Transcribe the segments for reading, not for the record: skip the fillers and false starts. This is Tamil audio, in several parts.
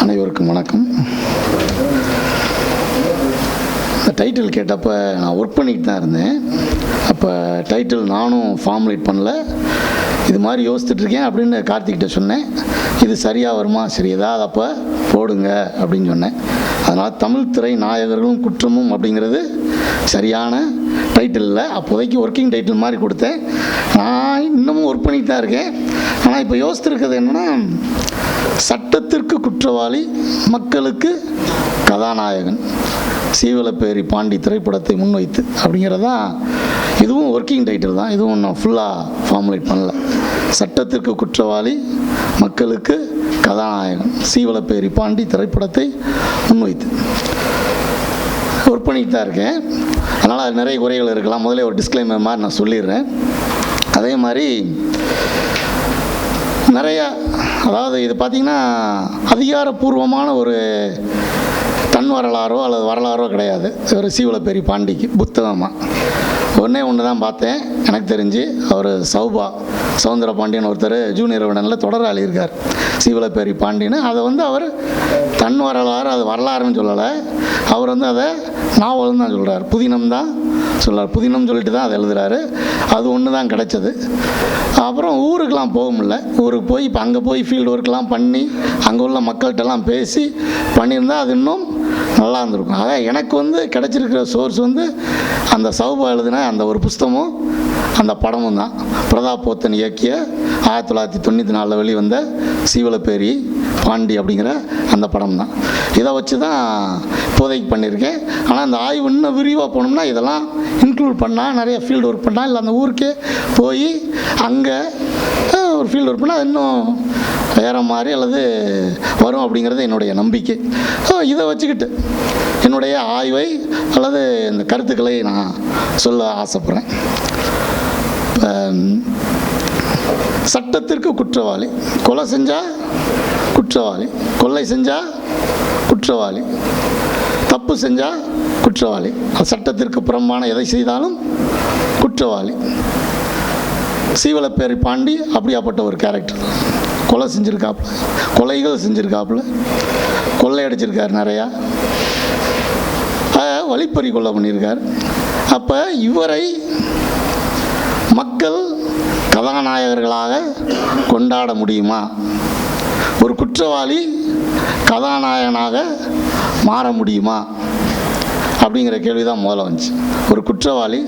அனைவருக்கும் வணக்கம். இந்த டைட்டில் கேட்டப்போ நான் ஒர்க் பண்ணிட்டு தான் இருந்தேன். அப்போ டைட்டில் நானும் ஃபார்முலேட் பண்ணல, இது மாதிரி யோசிச்சுட்ருக்கேன் அப்படின்னு கார்த்திகிட்ட சொன்னேன். இது சரியாக வருமா, சரி ஏதாவது அப்போ போடுங்க அப்படின்னு சொன்னேன். அதனால் தமிழ் திரை நாயகர்களும் குற்றமும் அப்படிங்கிறது சரியான டைட்டில் இல்லை. அப்போதைக்கு ஒர்க்கிங் டைட்டில் மாதிரி கொடுத்தேன். நான் இன்னமும் ஒர்க் பண்ணிட்டு தான் இருக்கேன். ஆனால் இப்போ யோசித்துருக்கிறது என்னென்னா, சட்டத்திற்கு குற்றவாளி, மக்களுக்கு கதாநாயகன், சீவலப்பேரி பாண்டி திரைப்படத்தை முன்வைத்து அப்படிங்கிறதான். இதுவும் ஒர்க்கிங் டைட்டில் தான், இதுவும் நான் ஃபுல்லாக ஃபார்முலேட் பண்ணல. சட்டத்திற்கு குற்றவாளி, மக்களுக்கு கதாநாயகன், சீவலப்பேரி பாண்டி திரைப்படத்தை முன்வைத்து ஒர்க் பண்ணிட்டு தான் இருக்கேன். அதனால் நிறைய குறைகள் இருக்கலாம். முதல்ல ஒரு டிஸ்க்ளைமர் மாதிரி நான் சொல்லிடுறேன். அதே மாதிரி நிறையா, அதாவது இது பார்த்திங்கன்னா அதிகாரப்பூர்வமான ஒரு தன் வரலாறோ அல்லது வரலாறோ கிடையாது. ஒரு சீவலப்பேரி பாண்டிக்கு புத்தகமாக ஒன்று தான் பார்த்தேன். எனக்கு தெரிஞ்சு அவர் சவுந்தர பாண்டியன் ஒருத்தர் ஜூனியர் விடனில் தொடராளி இருக்கார், சீவலப்பேரி பாண்டின்னு. அதை அவர் தன் வரலாறு, அது வரலாறுன்னு சொல்லலை. அவர் அதை நாவல்னு தான் சொல்கிறார், புதினம் தான் சொல்கிறார். புதினம் சொல்லிட்டு தான் அதை எழுதுகிறாரு. அது ஒன்று தான் கிடச்சது. அப்புறம் ஊருக்கெலாம் போக முடியல. ஊருக்கு போய் இப்போ அங்கே போய் ஃபீல்டு ஒர்க்கெலாம் பண்ணி அங்கே உள்ள மக்கள்கிட்டலாம் பேசி பண்ணியிருந்தால் அது இன்னும் நல்லா இருந்திருக்கும். ஆக எனக்கு கிடச்சிருக்கிற சோர்ஸ் அந்த சௌபா எழுதின அந்த ஒரு புஸ்தகமும் அந்த படமும் தான். பிரதாப் போத்தன் இயக்கிய 1994 வெளிவந்த சீவலப்பேரி பாண்டி அப்படிங்கிற அந்த படம் தான். இதை வச்சு தான் இப்போதைக்கு பண்ணியிருக்கேன். ஆனால் அந்த ஆய்வு இன்னும் விரிவாக போனோம்னா இதெல்லாம் இன்க்ளூட் பண்ணால், நிறைய ஃபீல்டு ஒர்க் பண்ணால், இல்லை அந்த ஊருக்கே போய் அங்கே ஒரு ஃபீல்டு ஒர்க் பண்ணால் இன்னும் வேறு மாதிரி அல்லது வரும் அப்படிங்கிறது என்னுடைய நம்பிக்கை. இதை வச்சுக்கிட்டு என்னுடைய ஆய்வை அல்லது இந்த கருத்துக்களை நான் சொல்ல ஆசைப்பட்றேன். சட்டத்திற்கு குற்றவாளி, கொலை செஞ்சால் குற்றவாளி, கொள்ளை செஞ்சால் குற்றவாளி, தப்பு செஞ்சால் குற்றவாளி, சட்டத்திற்கு புறம்பான எதை செய்தாலும் குற்றவாளி. சீவலப்பேரி பாண்டி அப்படியாப்பட்ட ஒரு கேரக்டர் தான். கொலை செஞ்சுருக்காப்புல, கொலைகள் செஞ்சுருக்காப்புல, கொள்ளையடிச்சிருக்கார், நிறையா வழிப்பறி கொலை பண்ணியிருக்கார். அப்போ இவரை மக்கள் கதாநாயகர்களாக கொண்டாட முடியுமா? ஒரு குற்றவாளி கதாநாயகனாக மாற முடியுமா அப்படிங்கிற கேள்வி தான் முதல்ல வந்துச்சு. ஒரு குற்றவாளி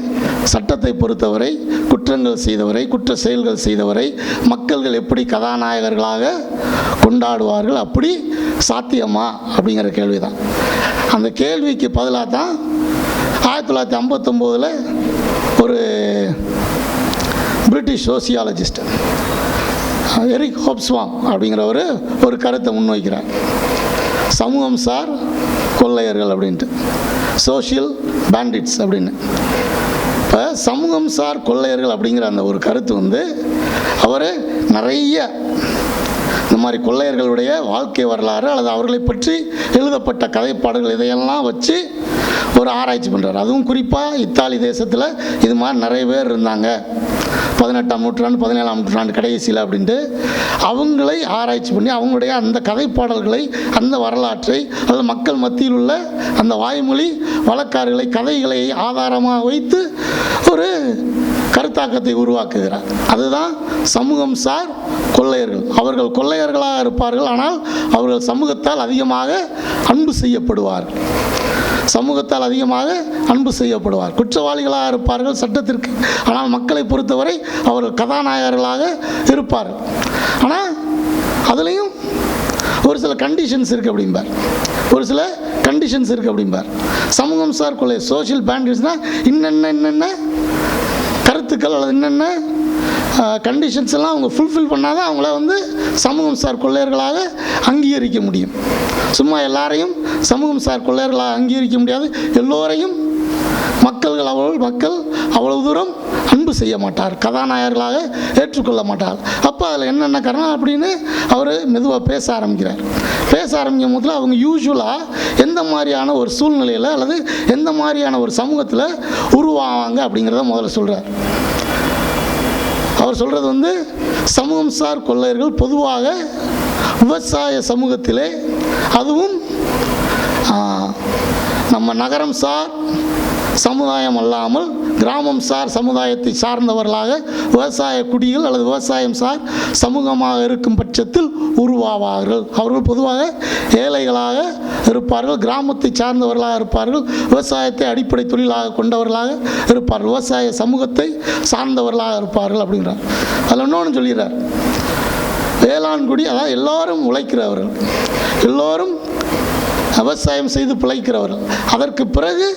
சட்டத்தை பொறுத்தவரை, குற்றங்கள் செய்தவரை, குற்ற செயல்கள் செய்தவரை மக்கள்கள் எப்படி கதாநாயகர்களாக கொண்டாடுவார்கள்? அப்படி சாத்தியமா அப்படிங்கிற கேள்வி தான். அந்த கேள்விக்கு பதிலாக தான் 1959 ஒரு பிரிட்டிஷ் சோசியாலஜிஸ்ட் எரிக் ஹோப்ஸ்வாம் அப்படிங்கிற ஒரு கருத்தை முன்வைக்கிறார். சமூகம் சார் கொள்ளையர்கள் அப்படின்ட்டு, சோஷியல் பேண்டிட்ஸ் அப்படின்னு. இப்போ சமூகம் சார் கொள்ளையர்கள் அப்படிங்கிற அந்த ஒரு கருத்து அவர் நிறைய இந்த மாதிரி கொள்ளையர்களுடைய வாழ்க்கை வரலாறு அல்லது அவர்களை பற்றி எழுதப்பட்ட கதைப்பாடுகள் இதையெல்லாம் வச்சு ஒரு ஆராய்ச்சி பண்ணுறார். அதுவும் குறிப்பாக இத்தாலி தேசத்தில் இது மாதிரி நிறைய பேர் இருந்தாங்க 18ஆம் நூற்றாண்டு 17ஆம் நூற்றாண்டு கடைசியில் அப்படின்ட்டு அவங்களை ஆராய்ச்சி பண்ணி அவங்களுடைய அந்த கதைப்பாடல்களை, அந்த வரலாற்றை, அல்லது மக்கள் மத்தியில் உள்ள அந்த வாய்மொழி வழக்காறுகளை, கதைகளை ஆதாரமாக வைத்து ஒரு கருத்தாக்கத்தை உருவாக்குகிறார். அதுதான் சமூகம் சார் கொள்ளையர்கள். அவர்கள் கொள்ளையர்களாக இருப்பார்கள், ஆனால் அவர்கள் சமூகத்தால் அதிகமாக அன்பு செய்யப்படுவார்கள். சமூகத்தால் அதிகமாக அன்பு செய்யப்படுவார். குற்றவாளிகளாக இருப்பார்கள் சட்டத்திற்கு, ஆனால் மக்களை பொறுத்தவரை அவர்கள் கதாநாயகர்களாக இருப்பார்கள். ஆனால் அதுலேயும் ஒரு சில கண்டிஷன்ஸ் இருக்குது அப்படிம்பார், ஒரு சில கண்டிஷன்ஸ் இருக்குது அப்படிம்பார். சமூகம் சார் கொள்ளை, சோஷியல் பேண்டிட்ஸ்னால் என்னென்ன கருத்துக்கள் அல்லது என்னென்ன கண்டிஷன்ஸ் எல்லாம் அவங்க ஃபுல்ஃபில் பண்ணால் தான் அவங்கள சமூகம் சார் கொள்ளையர்களாக அங்கீகரிக்க முடியும். சும்மா எல்லாரையும் சமூகம் சார் கொள்ளையர்களாக அங்கீகரிக்க முடியாது. எல்லோரையும் மக்கள் அவ்வளவு தூரம் அன்பு செய்ய மாட்டார், கதாநாயகர்களாக ஏற்றுக்கொள்ள மாட்டார். அப்போ அதில் என்னென்ன காரணம் அப்படின்னு அவர் மெதுவாக பேச ஆரம்பிக்கும் போதில் அவங்க யூஸ்வலாக எந்த மாதிரியான ஒரு சூழ்நிலையில் அல்லது எந்த மாதிரியான ஒரு சமூகத்தில் உருவாவாங்க அப்படிங்கிறத முதல்ல சொல்கிறார். அவர் சொல்கிறது சமூகம் சார் கொள்ளையர்கள் பொதுவாக விவசாய சமூகத்திலே அதுவும் நம்ம நகரம் சார் சமுதாயம் அல்லாமல் கிராமம் சார் சமுதாயத்தை சார்ந்தவர்களாக விவசாய குடிகள் அல்லது விவசாயம் சார் சமூகமாக இருக்கும் பட்சத்தில் உருவாவார்கள். அவர்கள் பொதுவாக ஏழைகளாக இருப்பார்கள், கிராமத்தை சார்ந்தவர்களாக இருப்பார்கள், விவசாயத்தை அடிப்படை தொழிலாக கொண்டவர்களாக இருப்பார்கள், விவசாய சமூகத்தை சார்ந்தவர்களாக இருப்பார்கள் அப்படிங்கிறார். அதில் இன்னொன்று சொல்கிறார், வேளாண்குடி அதாவது எல்லாரும் உழைக்கிறவர்கள், எல்லோரும் விவசாயம் செய்து பிழைக்கிறவர்கள். அதற்கு பிறகு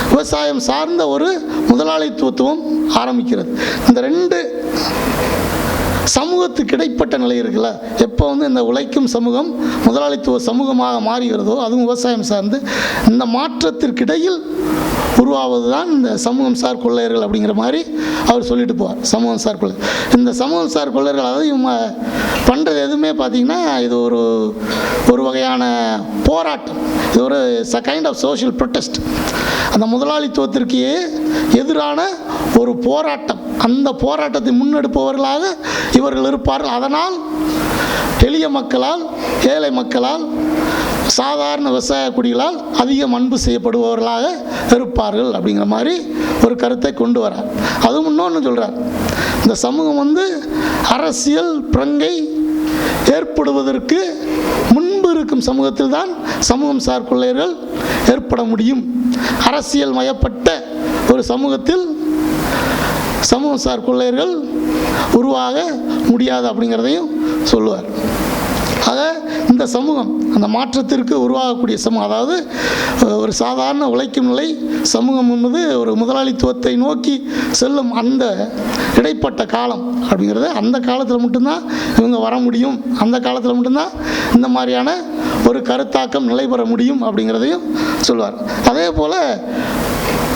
விவசாயம் சார்ந்த ஒரு முதலாளித்துவத்துவம் ஆரம்பிக்கிறது. இந்த ரெண்டு சமூகத்துக்கு இடைப்பட்ட நிலை இருக்குல்ல, எப்போ இந்த உழைக்கும் சமூகம் முதலாளித்துவ சமூகமாக மாறுகிறதோ அதுவும் விவசாயம் சார்ந்து இந்த மாற்றத்திற்கிடையில் உருவாவது தான் இந்த சமூகம் சார் கொள்ளையர்கள் அப்படிங்கிற மாதிரி அவர் சொல்லிட்டு போவார். சமூகம் சார் கொள்ளை, இந்த சமூகம் சார் கொள்ளையர்கள் அதாவது இவங்க பண்ணுறது எதுவுமே பார்த்திங்கன்னா இது ஒரு வகையான போராட்டம், இது ஒரு கைண்ட் ஆஃப் சோஷியல் ப்ரொட்டஸ்ட். அந்த முதலாளித்துவத்திற்கு எதிரான ஒரு போராட்டம், அந்த போராட்டத்தை முன்னெடுப்பவர்களாக இவர்கள் இருப்பார்கள். அதனால் எளிய மக்களால், ஏழை மக்களால், சாதாரண விவசாய குடிகளால் அதிகம் அன்பு செய்யப்படுபவர்களாக இருப்பார்கள் அப்படிங்கிற மாதிரி ஒரு கருத்தை கொண்டு வரார். அதுவும் இன்னொன்று சொல்கிறார், இந்த சமூகம் அரசியல் பிரங்கை ஏற்படுவதற்கு முன்பு இருக்கும் சமூகத்தில் தான் சமூகம் சார் கொள்ளையர்கள் ஏற்பட முடியும். அரசியல் மயப்பட்ட ஒரு சமூகத்தில் சமூகம் சார் கொள்ளையர்கள் உருவாக முடியாது அப்படிங்கிறதையும் சொல்லுவார். ஆக இந்த சமூகம் அந்த மாற்றத்திற்கு உருவாகக்கூடிய சமூகம், அதாவது ஒரு சாதாரண உழைக்கும் நிலை சமூகம் என்பது ஒரு முதலாளித்துவத்தை நோக்கி செல்லும் அந்த இடைப்பட்ட காலம் அப்படிங்கிறது, அந்த காலத்தில் மட்டும்தான் இவங்க வர முடியும், அந்த காலத்தில் மட்டும்தான் இந்த மாதிரியான ஒரு கருத்தாக்கம் நிலை பெற முடியும் அப்படிங்கிறதையும் சொல்வார். அதே போல்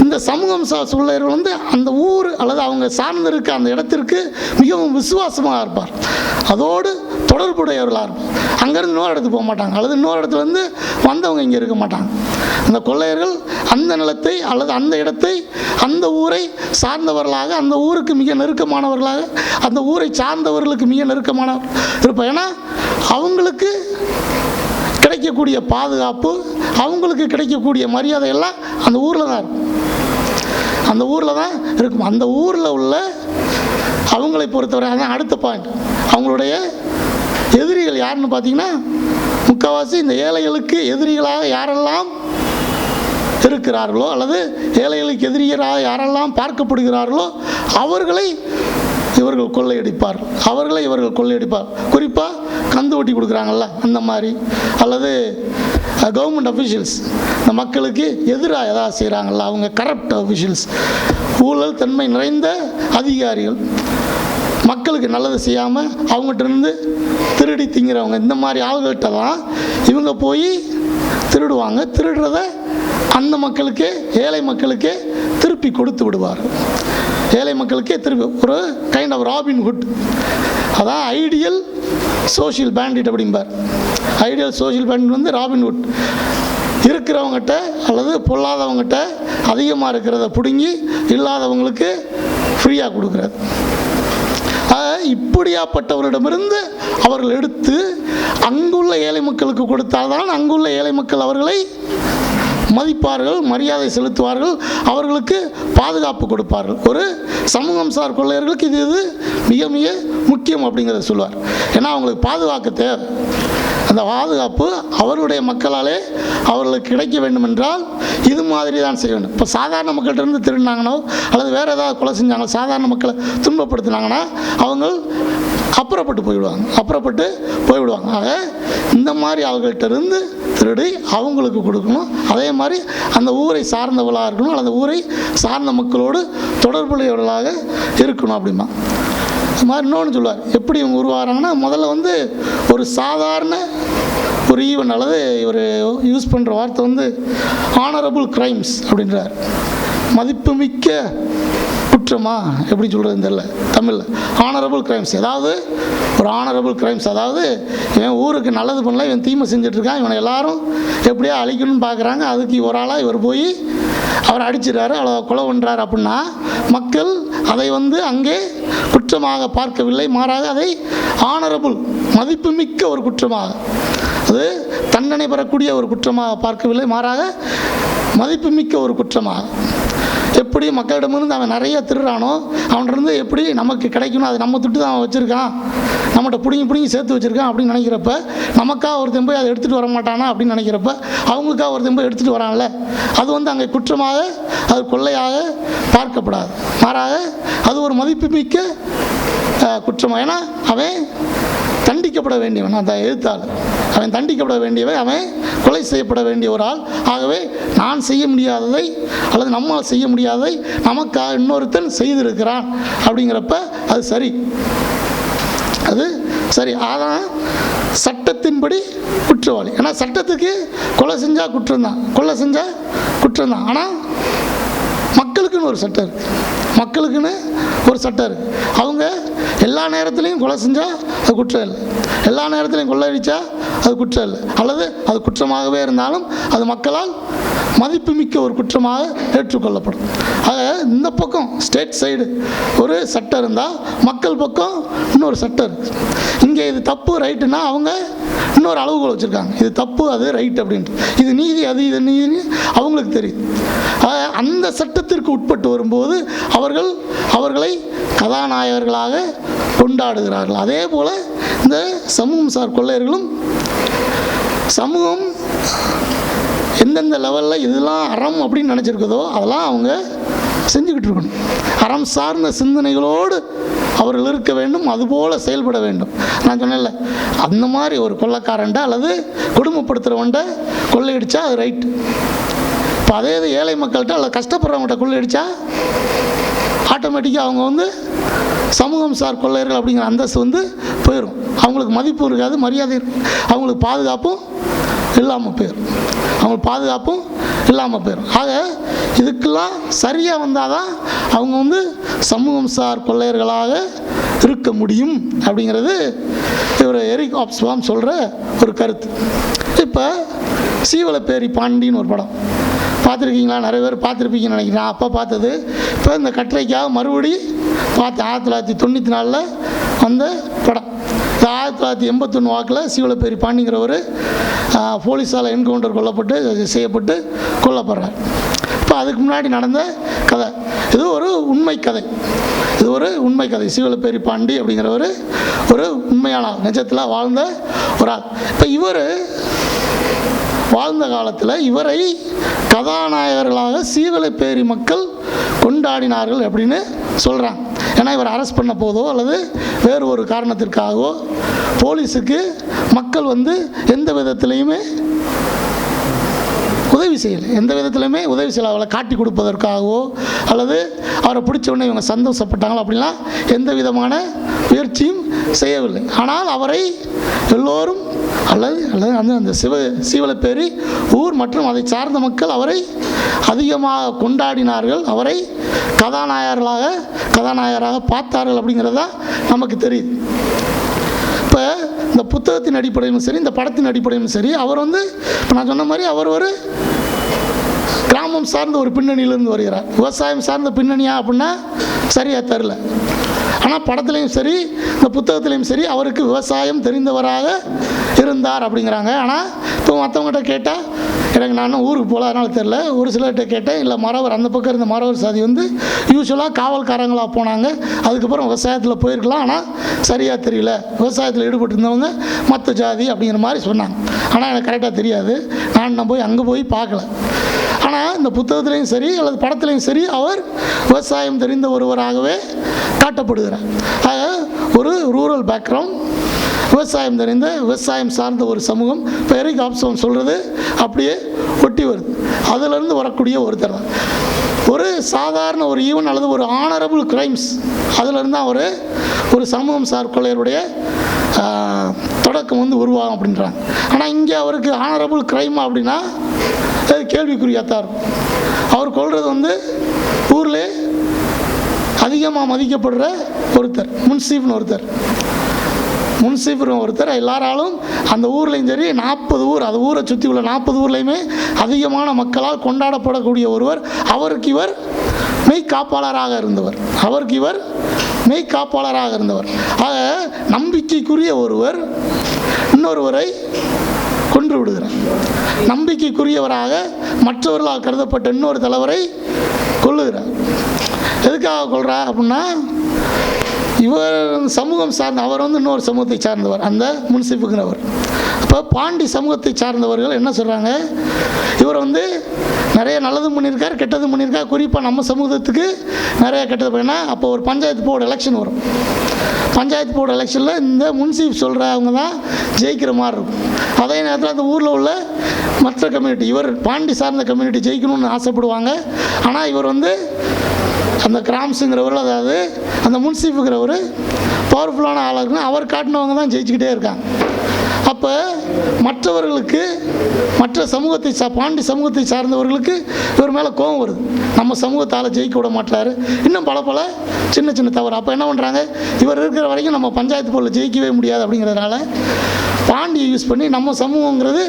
இந்த சமூகம் கொள்ளையர்கள் அந்த ஊர் அல்லது அவங்க சார்ந்திருக்க அந்த இடத்திற்கு மிகவும் விசுவாசமாக இருப்பார், அதோடு தொடர்புடையவர்களாக இருப்பார். அங்கேருந்து இன்னொரு இடத்துக்கு போக மாட்டாங்க, அல்லது இன்னொரு இடத்துலேருந்து வந்தவங்க இங்கே இருக்க மாட்டாங்க. அந்த கொள்ளையர்கள் அந்த நிலத்தை அல்லது அந்த இடத்தை, அந்த ஊரை சார்ந்தவர்களாக, அந்த ஊருக்கு மிக நெருக்கமானவர்களாக, அந்த ஊரை சார்ந்தவர்களுக்கு மிக நெருக்கமானவர் இருப்பார். ஏன்னா அவங்களுக்கு கிடைக்கக்கூடிய பாதுகாப்பு, அவங்களுக்கு கிடைக்கக்கூடிய மரியாதை எல்லாம் அந்த ஊரில் தான் இருக்கும், அந்த ஊரில் தான் இருக்கும். அந்த ஊரில் உள்ள அவங்களை பொறுத்தவரை அதான் அடுத்த பாயிண்ட். அவங்களுடைய எதிரிகள் யாருன்னு பார்த்தீங்கன்னா, முக்கால்வாசி இந்த ஏழைகளுக்கு எதிரிகளாக யாரெல்லாம் இருக்கிறார்களோ அல்லது ஏழைகளுக்கு எதிரிகளாக யாரெல்லாம் பார்க்கப்படுகிறார்களோ அவர்களை இவர்கள் கொள்ளையடிப்பார். குறிப்பாக கந்து வட்டி கொடுக்குறாங்கல்ல அந்த மாதிரி, அல்லது கவர்மெண்ட் அஃபிஷியல்ஸ் இந்த மக்களுக்கு எதிராக ஏதாவது செய்கிறாங்கல்ல அவங்க கரப்ட் அஃபிஷியல்ஸ், ஊழல் தன்மை நிறைந்த அதிகாரிகள், மக்களுக்கு நல்லது செய்யாமல் அவங்ககிட்ட இருந்து திருடி திங்கிறவங்க, இந்த மாதிரி ஆள்கிட்ட தான் இவங்க போய் திருடுவாங்க. திருடுறத அந்த மக்களுக்கே, ஏழை மக்களுக்கே திருப்பி கொடுத்து விடுவார். ஏழை மக்களுக்கே திருப்பி ஒரு கைண்ட் ஆஃப் ராபின்ஹுட், அதான் ஐடியல் சோஷியல் பேண்டிட் அப்படிம்பார். ஐடியல் சோஷியல் பேண்டிட் ராபின்ஹுட், இருக்கிறவங்ககிட்ட அல்லது பொல்லாதவங்ககிட்ட அதிகமாக இருக்கிறத பிடுங்கி இல்லாதவங்களுக்கு ஃப்ரீயாக கொடுக்குறது. இப்படியாப்பட்டவரிடமிருந்து அவர்கள் எடுத்து அங்குள்ள ஏழை மக்களுக்கு கொடுத்தால்தான் அங்குள்ள ஏழை மக்கள் அவர்களை மதிப்பார்கள், மரியாதை செலுத்துவார்கள், அவர்களுக்கு பாதுகாப்பு கொடுப்பார்கள். ஒரு சமூகம் சார் கொள்ளையர்களுக்கு இது மிக மிக முக்கியம் அப்படிங்கிறத சொல்லுவார். ஏன்னா அவங்களுக்கு பாதுகாக்க தேவை. அந்த பாதுகாப்பு அவர்களுடைய மக்களாலே அவர்களுக்கு கிடைக்க வேண்டும் என்றால் இது மாதிரி தான் செய்ய வேண்டும். இப்போ சாதாரண மக்கள்கிட்ட இருந்து திருடினாங்கனோ அல்லது வேறு ஏதாவது கொலை செஞ்சாங்களோ, சாதாரண மக்களை துன்பப்படுத்தினாங்கன்னா அவங்க அப்புறப்பட்டு போய்விடுவாங்க. ஆக இந்த மாதிரி அவங்கள்ட்ட இருந்து திருடி அவங்களுக்கு கொடுக்கணும். அதே மாதிரி அந்த ஊரை சார்ந்தவர்களாக இருக்கணும், அல்லது ஊரை சார்ந்த மக்களோடு தொடர்புடையவர்களாக இருக்கணும் அப்படிமா. அது மாதிரி இன்னொன்று சொல்லுவார், எப்படி இவங்க உருவாகிறாங்கன்னா, முதல்ல ஒரு சாதாரண ஒரு ஈவன் அல்லது இவர் யூஸ் பண்ணுற வார்த்தை ஆனரபிள் கிரைம்ஸ் அப்படின்றார். மதிப்புமிக்க குற்றமா எப்படி சொல்கிறதுன்னு தெரியல தமிழில். ஆனரபிள் கிரைம்ஸ், ஏதாவது ஒரு ஆனரபிள் கிரைம்ஸ், அதாவது இவன் ஊருக்கு நல்லது பண்ணல, இவன் தீமை செஞ்சிட்ருக்கான், இவனை எல்லாரும் எப்படியா அழிக்கணும்னு பார்க்குறாங்க, அதுக்கு ஒரு ஆளாக இவர் போய் அவரை அடிச்சிடறாரு, அவ்வளோ கொலை பண்ணுறாரு அப்படின்னா மக்கள் அதை அங்கே குற்றமாக பார்க்கவில்லை, மாறாக அதை ஆனரபிள் மதிப்புமிக்க ஒரு குற்றமாக, அது தண்டனை பெறக்கூடிய ஒரு குற்றமாக பார்க்கவில்லை, மாறாக மதிப்புமிக்க ஒரு குற்றமாக. எப்படி மக்களிடமிருந்து அவன் நிறைய திருடுறானோ அவன்கிட்ட எப்படி நமக்கு கிடைக்கணும், அது நம்ம துட்டு தான் அவன் வச்சுருக்கான், நம்மகிட்ட பிடிங்கி சேர்த்து வச்சுருக்கான் அப்படின்னு நினைக்கிறப்ப, நமக்காக ஒருத்தன் போய் அதை எடுத்துகிட்டு வர மாட்டானா அப்படின்னு நினைக்கிறப்ப, அவங்களுக்காக ஒருத்தன் போய் எடுத்துகிட்டு வரான்ல, அது அங்கே குற்றமாக, அது கொள்ளையாக பார்க்கப்படாது, மாறாக அது ஒரு மதிப்புமிக்க குற்றமாக. ஏன்னா அவன் தண்டிக்கப்பட வேண்டியவன், அந்த எழுத்தாளர் அவன் தண்டிக்கப்பட வேண்டியவன், அவன் கொலை செய்யப்பட வேண்டிய ஒரு ஆள். ஆகவே நான் செய்ய முடியாததை அல்லது நம்மால் செய்ய முடியாததை நமக்காக இன்னொருத்தன் செய்திருக்கிறான் அப்படிங்கிறப்ப அது சரி, அது சரி. ஆனால் சட்டத்தின்படி குற்றவாளி. ஏன்னா சட்டத்துக்கு கொலை செஞ்சால் குற்றம்தான், கொலை செஞ்சால் குற்றம்தான். ஆனால் மக்களுக்குன்னு ஒரு சட்டம் இருக்குது, மக்களுக்குன்னு ஒரு சட்டம் இருக்குது. அவங்க எல்லா நேரத்துலையும் கொலை செஞ்சால் அது குற்றம் இல்லை, எல்லா நேரத்துலையும் கொள்ளையடித்தா அது குற்றம் இல்லை, அல்லது அது குற்றமாகவே இருந்தாலும் அது மக்களால் மதிப்புமிக்க ஒரு குற்றமாக ஏற்றுக்கொள்ளப்படும். ஆக இந்த பக்கம் ஸ்டேட் சைடு ஒரு சட்டம் இருந்தால் மக்கள் பக்கம் இன்னொரு சட்டம் இருக்குது. இங்கே இது தப்பு ரைட்டுன்னா அவங்க இன்னொரு அளவுகோல் வச்சுருக்காங்க, இது தப்பு அது ரைட் அப்படின்ட்டு, இது நீதி அது இது நீதி அவங்களுக்கு தெரியுது. அந்த சட்டத்திற்கு உட்பட்டு வரும்போது அவர்களை கதாநாயகர்களாக கொண்டாடுகிறார்கள். அதே போல் இந்த சமூகம் சார் கொள்ளையர்களும் சமூகம் எந்தெந்த லெவலில் இதெல்லாம் அறம் அப்படின்னு நினச்சிருக்குதோ அதெல்லாம் அவங்க செஞ்சுக்கிட்டு இருக்கணும். அறம் சார்ந்த சிந்தனைகளோடு அவர்கள் இருக்க வேண்டும், அதுபோல் செயல்பட வேண்டும். நான் சொன்னேன்ல, அந்த மாதிரி ஒரு கொள்ளைக்காரன்ட்ட அல்லது குடும்பப்படுத்துகிறவன்ட்ட கொள்ளையடித்தா அது ரைட்டு. இப்போ அதே இது ஏழை மக்கள்கிட்ட அல்லது கஷ்டப்படுறவங்கள்ட்ட கொள்ளையடித்தா ஆட்டோமேட்டிக்காக அவங்க சமூகம் சார் கொள்ளையர்கள் அப்படிங்கிற அந்தஸ்து போயிடும். அவங்களுக்கு மதிப்பு இருக்காது, மரியாதை இருக்கும், அவங்களுக்கு பாதுகாப்பும் இல்லாமல் போயிடும், அவங்களுக்கு பாதுகாப்பும் இல்லாமல் போயிடும். ஆக இதுக்கெல்லாம் சரியாக வந்தால் தான் அவங்க சமூகம் சார் கொள்ளையர்களாக இருக்க முடியும் அப்படிங்கிறது இவர் எரிக் ஹாப்ஸ்பாம் சொல்கிற ஒரு கருத்து. இப்போ சீவலப்பேரி பாண்டின்னு ஒரு படம் பார்த்துருக்கீங்களா? நிறைய பேர் பார்த்துருப்பீங்கன்னு நினைக்கிறேன். அப்போ பார்த்தது. இப்போ இந்த கட்டுரைக்காக மறுபடி பார்த்து 1994 வந்த படம். 1981 வாக்கில் சீவலப்பேரி பாண்டிங்கிற ஒரு போலீஸால் என்கவுண்டர் செய்யப்பட்டு கொல்லப்படுறார். இப்போ அதுக்கு முன்னாடி நடந்த கதை இது, ஒரு உண்மை கதை, இது ஒரு உண்மை கதை. சீவலப்பேரி பாண்டி அப்படிங்கிற ஒரு உண்மையான நிஜத்தில் வாழ்ந்த ஒரு ஆள். இப்போ இவர் வாழ்ந்த காலத்தில் இவரை கதாநாயகர்களாக சீவலப்பேரி மக்கள் கொண்டாடினார்கள் அப்படின்னு சொல்கிறாங்க. ஏன்னா இவர் அரெஸ்ட் பண்ண போதோ அல்லது வேறு ஒரு காரணத்திற்காகவோ போலீஸுக்கு மக்கள் எந்த விதத்திலையுமே உதவி செய்யலை, எந்த விதத்திலுமே உதவி செய்யலை. அவளை காட்டி கொடுப்பதற்காகவோ அல்லது அவரை பிடிச்ச உடனே இவங்க சந்தோஷப்பட்டாங்களோ அப்படின்லாம் எந்த விதமான முயற்சியும் செய்யவில்லை. ஆனால் அவரை எல்லோரும் அல்லது அந்த சீவலப்பேரி ஊர் மற்றும் அதை சார்ந்த மக்கள் அவரை அதிகமாக கொண்டாடினார்கள், அவரை கதாநாயகராக பார்த்தார்கள் அப்படிங்கிறதா நமக்கு தெரியுது. இப்போ இந்த புத்தகத்தின் அடிப்படையிலும் சரி, இந்த படத்தின் அடிப்படையிலும் சரி, அவர் இப்போ நான் சொன்ன மாதிரி அவர் ஒரு கிராமம் சார்ந்த ஒரு பின்னணியிலிருந்து வருகிறார். விவசாயம் சார்ந்த பின்னணியா அப்படின்னா சரியாக தெரில. ஆனால் படத்துலையும் சரி இந்த புத்தகத்துலேயும் சரி அவருக்கு விவசாயம் தெரிந்தவராக இருந்தார் அப்படிங்கிறாங்க. ஆனால் இப்போ மற்றவங்ககிட்ட கேட்டால் எனக்கு நான் ஊருக்கு போகல அதனால் தெரில, ஒரு சிலர்கிட்ட கேட்டேன், இல்லை மறவர் அந்த பக்கம் இருந்த மறவர் சாதி யூஸ்வலாக காவல்காரங்களாக போனாங்க, அதுக்கப்புறம் விவசாயத்தில் போயிருக்கலாம், ஆனால் சரியாக தெரியல, விவசாயத்தில் ஈடுபட்டு இருந்தவங்க மற்ற ஜாதி அப்படிங்கிற மாதிரி சொன்னாங்க. ஆனால் எனக்கு கரெக்டாக தெரியாது, நான் போய் அங்கே போய் பார்க்கல. ஆனால் இந்த புத்தகத்துலேயும் சரி அல்லது படத்துலையும் சரி அவர் விவசாயம் தெரிந்த ஒருவராகவே காட்டப்படுகிறார். ஆக ஒரு ரூரல் பேக்ரவுண்ட், விவசாயம் தெரிந்த விவசாயம் சார்ந்த ஒரு சமூகம். இப்போ எரிக் ஹாப்ஸ்பாம் சொல்கிறது அப்படியே ஒட்டி வருது. அதிலிருந்து வரக்கூடிய ஒருத்தர் தான் ஒரு சாதாரண ஒரு ஈவன் அல்லது ஒரு ஆனரபிள் கிரைம்ஸ், அதிலிருந்து தான் ஒரு சமூகம் சார் கொள்ளையருடைய தொடக்கம் உருவாகும் அப்படின்றாங்க. ஆனால் இங்கே அவருக்கு ஆனரபிள் கிரைமா அப்படின்னா அது கேள்விக்குறியாத்தான் இருக்கும். அவர் கொள்வது ஊரில் அதிகமாக மதிக்கப்படுற ஒருத்தர், முன்சீஃப்னு ஒருத்தர் எல்லாராலும் அந்த ஊர்லேயும் சரி 40 ஊர், அந்த ஊரை சுற்றி உள்ள 40 ஊர்லேயுமே அதிகமான மக்களால் கொண்டாடப்படக்கூடிய ஒருவர். அவருக்கு இவர் மெய்காப்பாளராக இருந்தவர். ஆக நம்பிக்கைக்குரிய ஒருவர் இன்னொருவரை கொன்று விடுகிறார். நம்பிக்கைக்குரியவராக மற்றவர்களால் கருதப்பட்ட இன்னொரு தலைவரை கொல்லுகிறார். எதுக்காக கொள்றா அப்படின்னா, இவர் சமூகம் சார்ந்த, அவர் இன்னொரு சமூகத்தை சார்ந்தவர், அந்த முன்சிப்புங்கிறவர். அப்போ பாண்டி சமூகத்தை சார்ந்தவர்கள் என்ன சொல்கிறாங்க, இவர் நிறைய நல்லதும் பண்ணியிருக்கார், கெட்டதும் பண்ணியிருக்கார். குறிப்பாக நம்ம சமூகத்துக்கு நிறைய கெட்டது பண்ணா. அப்போ ஒரு பஞ்சாயத்து போர்டு எலெக்ஷன் வரும். பஞ்சாயத்து போர்டு எலெக்ஷனில் இந்த முன்சீப் சொல்கிறவங்க தான் ஜெயிக்கிற மாதிரி இருக்கும். அதே நேரத்தில் அந்த ஊரில் உள்ள மற்ற கம்யூனிட்டி, இவர் பாண்டி சார்ந்த கம்யூனிட்டி ஜெயிக்கணும்னு ஆசைப்படுவாங்க. ஆனால் இவர் அந்த கிராம்ஸுங்கிறவர், அதாவது அந்த முன்சீஃபுங்கிறவர் பவர்ஃபுல்லான ஆளாக இருக்குன்னா அவர் காட்டினவங்க தான் ஜெயிச்சுக்கிட்டே இருக்காங்க. அப்போ மற்றவர்களுக்கு, மற்ற சமூகத்தை பாண்டி சமூகத்தை சார்ந்தவர்களுக்கு இவர் மேலே கோபம் வருது. நம்ம சமூகத்தால் ஜெயிக்க விட மாட்டார், இன்னும் பல சின்ன சின்ன தவறு. அப்போ என்ன பண்ணுறாங்க, இவர் இருக்கிற வரைக்கும் நம்ம பஞ்சாயத்து போர்டில் ஜெயிக்கவே முடியாது அப்படிங்கிறதுனால பாண்டியை யூஸ் பண்ணி நம்ம சமூகங்கிறது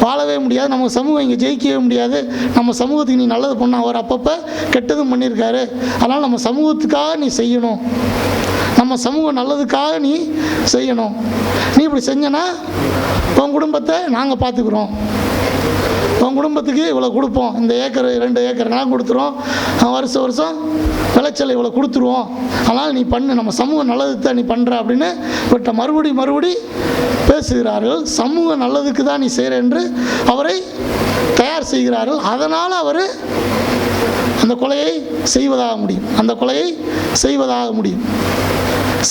வாழவே முடியாது, நம்ம சமூகம் இங்கே ஜெயிக்கவே முடியாது, நம்ம சமூகத்துக்கு நீ நல்லது பண்ண, அவர் அப்பப்போ கெட்டதும் பண்ணியிருக்காரு, அதனால் நம்ம சமூகத்துக்காக நீ செய்யணும், நம்ம சமூகம் நல்லதுக்காக நீ செய்யணும், நீ இப்படி செஞ்சனா உன் குடும்பத்தை நாங்கள் பார்த்துக்குறோம், உன் குடும்பத்துக்கு இவ்வளோ கொடுப்போம், இந்த ஏக்கர் 2 ஏக்கர் நிலம் கொடுத்துருவோம், வருஷம் விளைச்சல் இவ்வளோ கொடுத்துருவோம், அதனால் நீ பண்ணு, நம்ம சமூகம் நல்லது தான் நீ பண்ணுற அப்படின்னு இவர்கிட்ட மறுபடி பேசுகிறார்கள். சமூக நல்லதுக்கு தான் நீ செய்கிற என்று அவரை தயார் செய்கிறார்கள். அதனால் அவர் அந்த கொலையை செய்வதாக முடியும், அந்த கொலையை செய்வதாக முடியும்.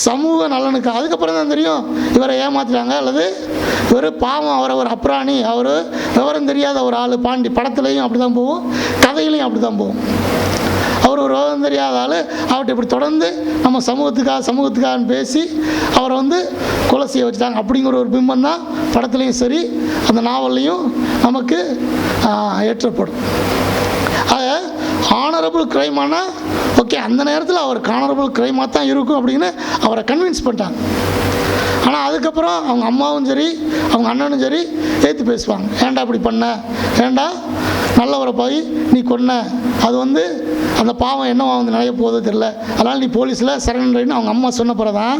சமூக நலனுக்கு. அதுக்கப்புறம் தான் தெரியும் இவரை ஏமாற்றிட்டாங்க, அல்லது இவர் பாவம், அவரை ஒரு அப்ராணி, அவர் விவரம் தெரியாத ஒரு ஆள். பாண்டி படத்துலையும் அப்படி தான் போகும், கதையிலையும் அப்படி தான் போகும். அவர் ஒரு விவரம் தெரியாத ஆள், அவர்கிட்ட இப்படி தொடர்ந்து நம்ம சமூகத்துக்காக பேசி அவரை கொலை செய்ய வச்சுட்டாங்க அப்படிங்கிற ஒரு பிம்பம் தான் படத்துலையும் சரி அந்த நாவல்லையும் நமக்கு ஏற்றப்படும். ஆனரபிள் கிரைமானா ஓகே, அந்த நேரத்தில் அவர் ஆனரபிள் கிரைமாக தான் இருக்கும் அப்படின்னு அவரை கன்வின்ஸ் பண்ணிட்டாங்க. ஆனால் அதுக்கப்புறம் அவங்க அம்மாவும் சரி அவங்க அண்ணனும் சரி ஏற்று பேசுவாங்க. ஏன்டா அப்படி பண்ண, ஏன்டா நல்லவரை போய் நீ கொன்ன, அது அந்த பாவம் என்னவா நினைய போதோ தெரியல, அதனால் நீ போலீஸில் சரணடைன்னு அவங்க அம்மா சொன்ன பிறகு தான்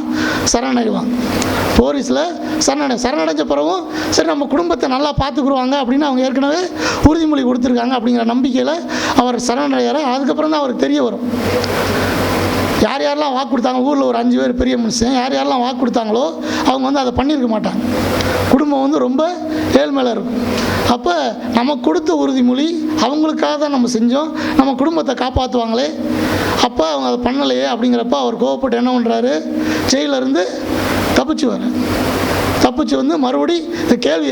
சரணடைவாங்க. போலீஸில் சரணடைஞ்ச பிறகும் சரி நம்ம குடும்பத்தை நல்லா பார்த்துக்குருவாங்க அப்படின்னு அவங்க ஏற்கனவே உறுதிமொழி கொடுத்துருக்காங்க அப்படிங்கிற நம்பிக்கையில் அவர் சரணடைகிறார். அதுக்கப்புறம் தான் அவருக்கு தெரிய வரும் யார் யாரெல்லாம் வாக்கு கொடுத்தாங்க. ஊரில் ஒரு 5 பேர் பெரிய மனுஷன் யார் யாரெல்லாம் வாக்கு கொடுத்தாங்களோ அவங்க அதை பண்ணியிருக்க மாட்டாங்க. குடும்பம் ரொம்ப ஏழ்மையில் இருக்கும். அப்போ நம்ம கொடுத்த உறுதிமொழி அவங்களுக்காக தான் நம்ம செஞ்சோம், நம்ம குடும்பத்தை காப்பாற்றுவாங்களே, அப்போ அவங்க அதை பண்ணலையே அப்படிங்கிறப்ப அவர் கோவப்பட்டு என்ன பண்ணுறாரு, ஜெயிலிருந்து தப்பிச்சு மறுபடி கேள்வி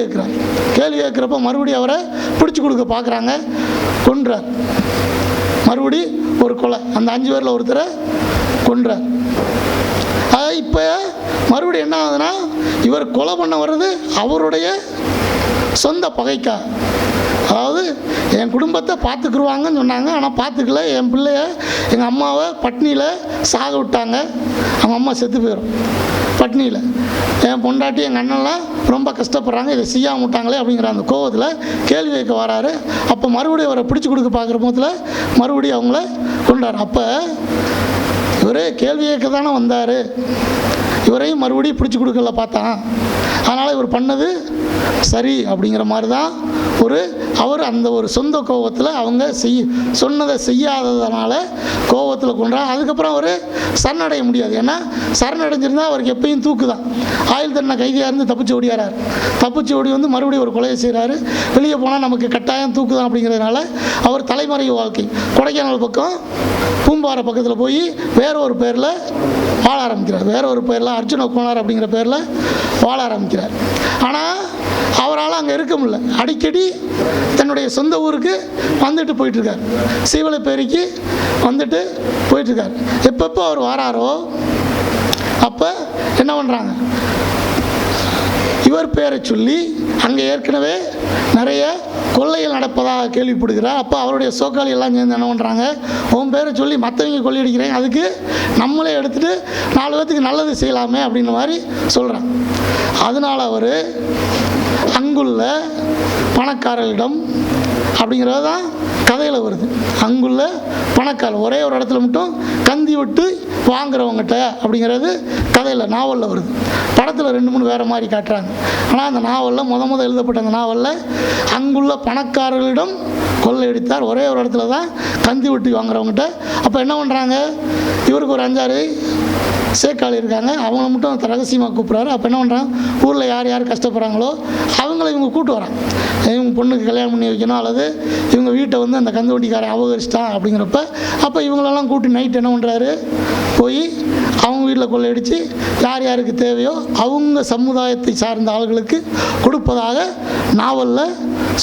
கேட்குறப்ப மறுபடி அவரை பிடிச்சி கொடுக்க பார்க்குறாங்க, கொன்றார். மறுபடி ஒரு கொலை, அந்த 5 பேரில் ஒருத்தரை கொன்றார். இப்போ மறுபடியும் என்ன ஆகுதுன்னா, இவர் கொலை பண்ண வர்றது அவருடைய சொந்த பகைக்கா. அதாவது என் குடும்பத்தை பார்த்துக்குருவாங்கன்னு சொன்னாங்க, ஆனால் பார்த்துக்கல, என் பிள்ளைய எங்கள் அம்மாவை பட்னியில் சாக விட்டாங்க, அவங்க அம்மா செத்து போயிடும் பட்னியில், என் பொண்டாட்டி எங்கள் அண்ணன்லாம் ரொம்ப கஷ்டப்படுறாங்க, இதை செய்யாம விட்டாங்களே அப்படிங்கிற அந்த கோவத்தில் கேள்வி கேட்க வராரு. அப்போ மறுபடியும் அவரை பிடிச்சி கொடுக்க பார்க்குற போதில் மறுபடியும் அவங்கள கொண்டார். அப்போ இவர் கேள்வி கேட்க தானே வந்தார், இவரையும் மறுபடியும் பிடிச்சி கொடுக்கல பார்த்தான், அதனால் இவர் பண்ணது சரி அப்படிங்கிற மாதிரி தான் அவர் அந்த ஒரு சொந்த கோபத்தில் அவங்க சொன்னதை செய்யாததுனால கோபத்தில் கொண்டார். அதுக்கப்புறம் அவர் சரணடைய முடியாது, ஏன்னா சரணடைஞ்சிருந்தால் அவருக்கு எப்பயும் தூக்கு தான். ஆயுள் தண்டனை கைதியாக இருந்து தப்பிச்சு ஓடியாரார், தப்பிச்சு ஓடி மறுபடியும் ஒரு கொலையை செய்கிறாரு. வெளியே போனால் நமக்கு கட்டாயம் தூக்கு தான் அப்படிங்கிறதுனால அவர் தலைமறைவு வாழ்க்கை, கொடைக்கானல் பக்கம் பூம்பாறை பக்கத்தில் போய் வேற ஒரு பேரில் வாழ ஆரம்பிக்கிறார், வேற ஒரு பேரில் அர்ஜுன கோனார் அப்படிங்கிற பேரில் வாழ ஆரம்பிக்கிறார். ஆனால் அவரால் அங்கே இருக்க முடியல, அடிக்கடி தன்னுடைய சொந்த ஊருக்கு வந்துட்டு போயிட்டுருக்கார், சீவலைப்பேரிக்கு வந்துட்டு போயிட்டுருக்கார். எப்பப்போ அவர் வராரோ அப்போ என்ன பண்ணுறாங்க, இவர் பேரை சொல்லி அங்கே ஏற்கனவே நிறைய கொள்ளைகள் நடப்பதாக கேள்விப்படுகிறார். அப்போ அவருடைய சோக்காளி எல்லாம் சேர்ந்து என்ன பண்ணுறாங்க, உன் பேரை சொல்லி மற்றவங்க கொள்ளையடிக்கிறேன், அதுக்கு நம்மளே எடுத்துகிட்டு 4 பேத்துக்கு நல்லது செய்யலாமே அப்படின்ற மாதிரி சொல்கிறாங்க. அதனால் அவர் அங்குள்ள பணக்காரர்களிடம் அப்படிங்கிறது தான் கதையில் வருது, அங்குள்ள பணக்காரர் ஒரே ஒரு இடத்துல மட்டும் கந்தி விட்டு வாங்குறவங்ககிட்ட அப்படிங்கிறது கதையில் நாவலில் வருது. படத்தில் 2-3 வேறு மாதிரி காட்டுறாங்க. ஆனால் அந்த நாவலில் முத எழுதப்பட்ட அந்த நாவலில் அங்குள்ள பணக்காரர்களிடம் கொள்ளையடித்தார். ஒரே ஒரு இடத்துல தான் கந்தி வெட்டி வாங்குறவங்ககிட்ட. அப்போ என்ன பண்ணுறாங்க, இவருக்கு ஒரு 5-6 சேக்காளி இருக்காங்க, அவங்கள மட்டும் ரகசியமாக கூப்பிட்றாரு. அப்போ என்ன பண்ணுறாங்க, ஊரில் யார் யார் கஷ்டப்படுறாங்களோ அவங்கள இவங்க கூப்பிட்டு வராங்க. இவங்க பொண்ணுக்கு கல்யாணம் பண்ணி வைக்கணும், அல்லது இவங்க வீட்டை வந்து அந்த கந்து வட்டிக்காரன் அபகரிச்சிட்டான் அப்படிங்கிறப்ப அப்போ இவங்களெல்லாம் கூட்டி நைட் என்ன பண்ணுறாரு, போய் அவங்க வீட்டில் கொள்ளையடித்து யார் யாருக்கு தேவையோ அவங்க சமுதாயத்தை சார்ந்த ஆளுகளுக்கு கொடுப்பதாக நாவலில்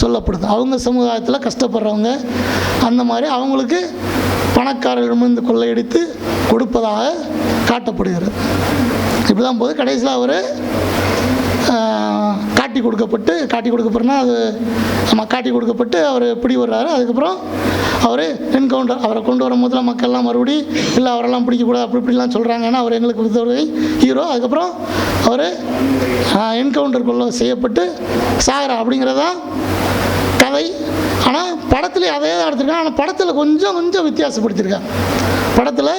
சொல்லப்படுது. அவங்க சமுதாயத்தில் கஷ்டப்படுறவங்க அந்த மாதிரி அவங்களுக்கு பணக்காரர்களிடமிருந்து கொள்ளையடித்து கொடுப்பதாக காட்டப்படுகிறது. இப்படி தான் போது கடைசியில் அவர் காட்டி கொடுக்கப்படுறனா அது நம்ம காட்டி கொடுக்கப்பட்டு அவர் பிடி வர்றாரு. அதுக்கப்புறம் அவர் என்கவுண்டர், அவரை கொண்டு வரும் போதில் மக்கள்லாம் மறுபடி இல்லை அவரெல்லாம் பிடிக்கக்கூடாது அப்படி இப்படிலாம் சொல்கிறாங்க, ஏன்னா அவர் எங்களுக்கு கொடுத்தவரை ஹீரோ. அதுக்கப்புறம் அவர் என்கவுண்டர் கொள்ள செய்யப்பட்டு சாகரா அப்படிங்கிறதான் கதை. ஆனால் படத்துலேயே அதே தான் எடுத்திருக்காங்க. ஆனால் படத்தில் கொஞ்சம் வித்தியாசப்படுத்தியிருக்காங்க. படத்தில்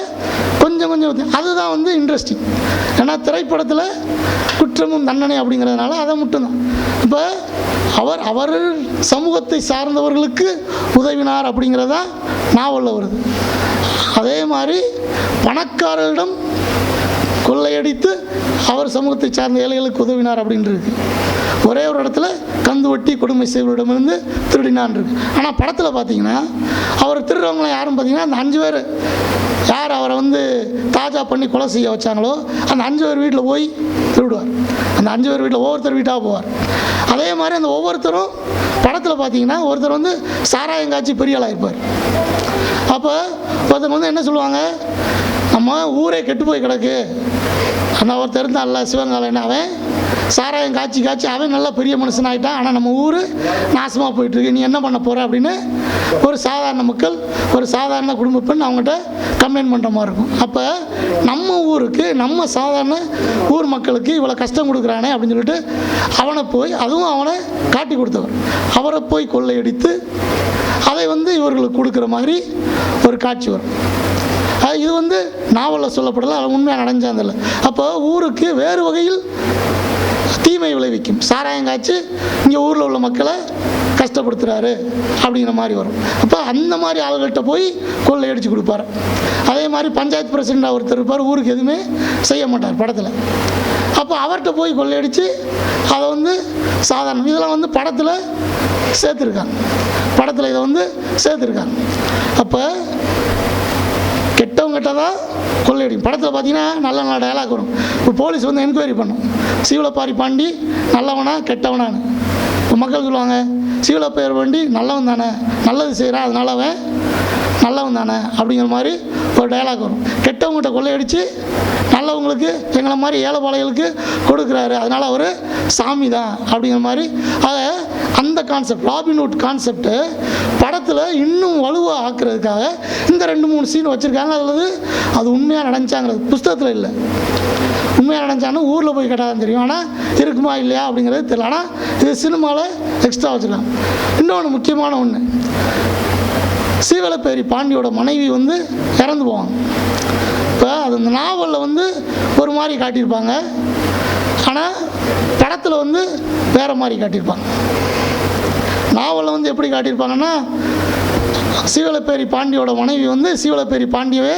கொஞ்சம் அதுதான் வந்து இன்ட்ரெஸ்டிங். ஏன்னா திரைப்படத்தில் குற்றமும் தண்டனை அப்படிங்கிறதுனால அதை மட்டும்தான். இப்போ அவர் சமூகத்தை சார்ந்தவர்களுக்கு உதவினார் அப்படிங்கிறதான் நாவலில் வருது. அதே மாதிரி பணக்காரரிடம் கொள்ளையடித்து அவர் சமூகத்தை சார்ந்த ஏழைகளுக்கு உதவினார் அப்படின்றது ஒரே ஒரு இடத்துல கந்து வட்டி கொடுமை செய்வரிடமிருந்து திருடினான் இருக்கு. ஆனால் படத்தில் பார்த்தீங்கன்னா அவர் திருடுறவங்களாம் யாரும் பார்த்தீங்கன்னா அந்த 5 பேர் யார் அவரை வந்து தாஜா பண்ணி கொலை செய்ய வச்சாங்களோ அந்த 5 பேர் வீட்டில் போய் திருடுவார். அந்த 5 பேர் வீட்டில் ஒவ்வொருத்தர் வீட்டாக போவார். அதே மாதிரி அந்த ஒவ்வொருத்தரும் படத்தில் பார்த்தீங்கன்னா ஒருத்தர் வந்து சாராயம் காய்ச்சி பெரிய ஆளாக இருப்பார். அப்போ ஒருத்தர் வந்து என்ன சொல்லுவாங்க, நம்ம ஊரே கெட்டு போய் கிடக்கு, ஆனால் ஒருத்தர் இருந்தான்ல சிவங்காலன், அவன் சாராயம் காய்ச்சி அவன் நல்லா பெரிய மனுஷன் ஆகிட்டான், ஆனால் நம்ம ஊர் நாசமாக போயிட்டுருக்கு, நீ என்ன பண்ண போகிற அப்படின்னு ஒரு சாதாரண மக்கள், ஒரு சாதாரண குடும்ப பெண் அவங்ககிட்ட கம்ப்ளைண்ட் பண்ணுற மாதிரி இருக்கும். அப்போ நம்ம ஊருக்கு, நம்ம சாதாரண ஊர் மக்களுக்கு இவ்வளோ கஷ்டம் கொடுக்குறானே அப்படின்னு சொல்லிட்டு அவனை போய், அதுவும் அவனை காட்டி கொடுத்தவர், அவரை போய் கொள்ளையடித்து அதை வந்து இவர்களுக்கு கொடுக்குற மாதிரி ஒரு காட்சி வரும். இது வந்து நாவலில் சொல்லப்படலை, அது உண்மையாக நடந்தாந்தில்லை. அப்போ ஊருக்கு வேறு வகையில் தீமை விளைவிக்கும். சாராயம் காய்ச்சி இங்கே ஊரில் உள்ள மக்களை கஷ்டப்படுத்துகிறாரு அப்படிங்கிற மாதிரி வரும். அப்போ அந்த மாதிரி ஆளுகள்கிட்ட போய் கொள்ளையடிச்சு கொடுப்பார். அதே மாதிரி பஞ்சாயத்து பிரசிடெண்ட் ஒருத்தர் இருப்பார், ஊருக்கு எதுவுமே செய்ய மாட்டார் படத்தில். அப்போ அவர்கிட்ட போய் கொள்ளையடித்து அதை வந்து சாதாரண இதெல்லாம் வந்து படத்தில் சேர்த்துருக்காங்க. இதை வந்து சேர்த்துருக்காங்க. அப்போ கெட்டவங்க கெட்டதான் கொள்ளையடிக்கும். படத்தில் பார்த்தீங்கன்னா நல்ல டயலாக் வரும். இப்போ போலீஸ் வந்து என்கொயரி பண்ணும், சீவலப்பாரி பாண்டி நல்லவனா கெட்டவனான்னு. இப்போ மக்கள் சொல்லுவாங்க, சீவலப்பாரி பாண்டி நல்லவன் தானே, நல்லது செய்கிறான் அதனால அவன் நல்லவன் தானே அப்படிங்கிற மாதிரி ஒரு டயலாக் வரும். கெட்டவங்ககிட்ட கொள்ளையடித்து நல்லவங்களுக்கு எங்களை மாதிரி ஏழைப்பாளைகளுக்கு கொடுக்குறாரு, அதனால் அவர் சாமி தான் அப்படிங்கிற மாதிரி. ஆக அந்த கான்செப்ட், ராபின்ஹுட் கான்செப்டு படத்தில் இன்னும் வலுவாக ஆக்குறதுக்காக இந்த 2-3 சீன் வச்சுருக்காங்க. அது உண்மையாக நடந்துச்சாங்கிறது புஸ்தகத்தில் இல்லை. உண்மையாக நடந்துச்சான்னு ஊரில் போய் கேட்டால் தான் தெரியும். ஆனால் இருக்குமா இல்லையா அப்படிங்கிறது தெரியல. ஆனால் இது சினிமாவில் எக்ஸ்ட்ரா வச்சுருக்காங்க. இன்னொன்று முக்கியமான ஒன்று, சீவலப்பேரி பாண்டியோட மனைவி வந்து இறந்து போவாங்க. இப்போ அது இந்த நாவலில் வந்து ஒரு மாதிரி காட்டியிருப்பாங்க, ஆனால் படத்தில் வந்து வேறு மாதிரி காட்டியிருப்பாங்க. நாவலில் வந்து எப்படி காட்டியிருப்பாங்கன்னா, சீவலப்பேரி பாண்டியோட மனைவி வந்து சீவலப்பேரி பாண்டியவே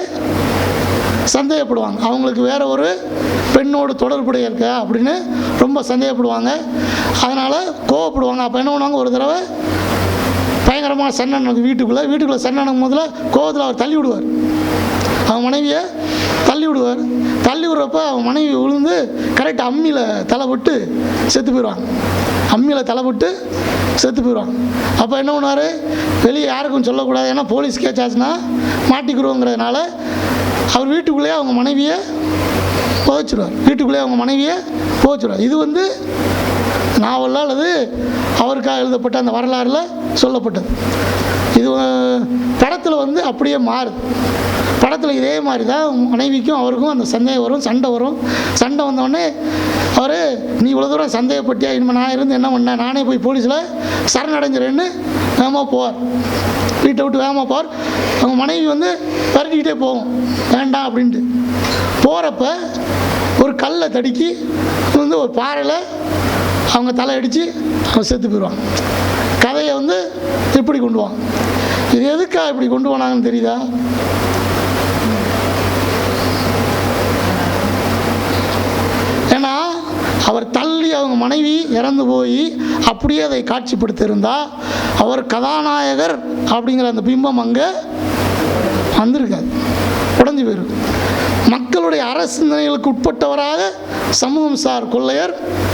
சந்தேகப்படுவாங்க. அவங்களுக்கு வேற ஒரு பெண்ணோடு தொடர்புடைய இருக்கா அப்படின்னு ரொம்ப சந்தேகப்படுவாங்க. அதனால் கோவப்படுவாங்க. அப்போ என்ன பண்ணுவாங்க, ஒரு தடவை பயங்கரமாக சண்டை நடக்கும் வீட்டுக்குள்ளே சண்டை நடக்கும் போதில் கோவத்தில் அவர் தள்ளி விடுவார், அவன் மனைவியை தள்ளி விடுவார். தள்ளி விடுறப்ப அவன் மனைவி விழுந்து கரெக்டாக அம்மியில் தலைப்பட்டு செத்து போயிடுவாங்க. அப்போ என்ன பண்ணார், வெளியே யாருக்கும் சொல்லக்கூடாது, ஏன்னா போலீஸ் கேச்சாச்சுன்னா மாட்டிக்கிறோங்கிறதுனால அவர் வீட்டுக்குள்ளேயே அவங்க மனைவியை புதைச்சிடுவார். இது வந்து நாவலில் அல்லது அவருக்காக எழுதப்பட்ட அந்த வரலாறில் சொல்லப்பட்டது. இது படத்தில் வந்து அப்படியே மாறுது. படத்தில் இதே மாதிரி தான் மனைவிக்கும் அவருக்கும் அந்த சந்தேகம் வரும், சண்டை வந்தோடனே அவர், நீ இவ்வளோ தூரம் சந்தேகப்பட்டியா, இனிமேல் நான் இருந்து என்ன பண்ணேன், நானே போய் போலீஸில் சரணடைஞ்சிறேன்னு வேகமாக போவார், வீட்டை விட்டு வேகமாக போவார். அவங்க மனைவி வந்து பரட்டிக்கிட்டே போகும் வேண்டாம் அப்படின்ட்டு. போகிறப்ப ஒரு கல்லை தடுக்கி வந்து ஒரு பாறையில் அவங்க தலை அடித்து அவங்க செத்து போயிடுவாங்க. கதையை வந்து இப்படி கொண்டு வாங்க. இது எதுக்காக இப்படி கொண்டு போனாங்கன்னு தெரியுதா? ஏன்னா அவர் தள்ளி அவங்க மனைவி இறந்து போய் அப்படியே அதை காட்சிப்படுத்தியிருந்தால் அவர் கதாநாயகர் அப்படிங்கிற அந்த பிம்பம் அங்கே வந்திருக்காது, உடஞ்சி போயிருக்கு. மக்களுடைய அரசிந்தனைகளுக்கு உட்பட்டவராக சமூகம் சார் கொள்ளையர்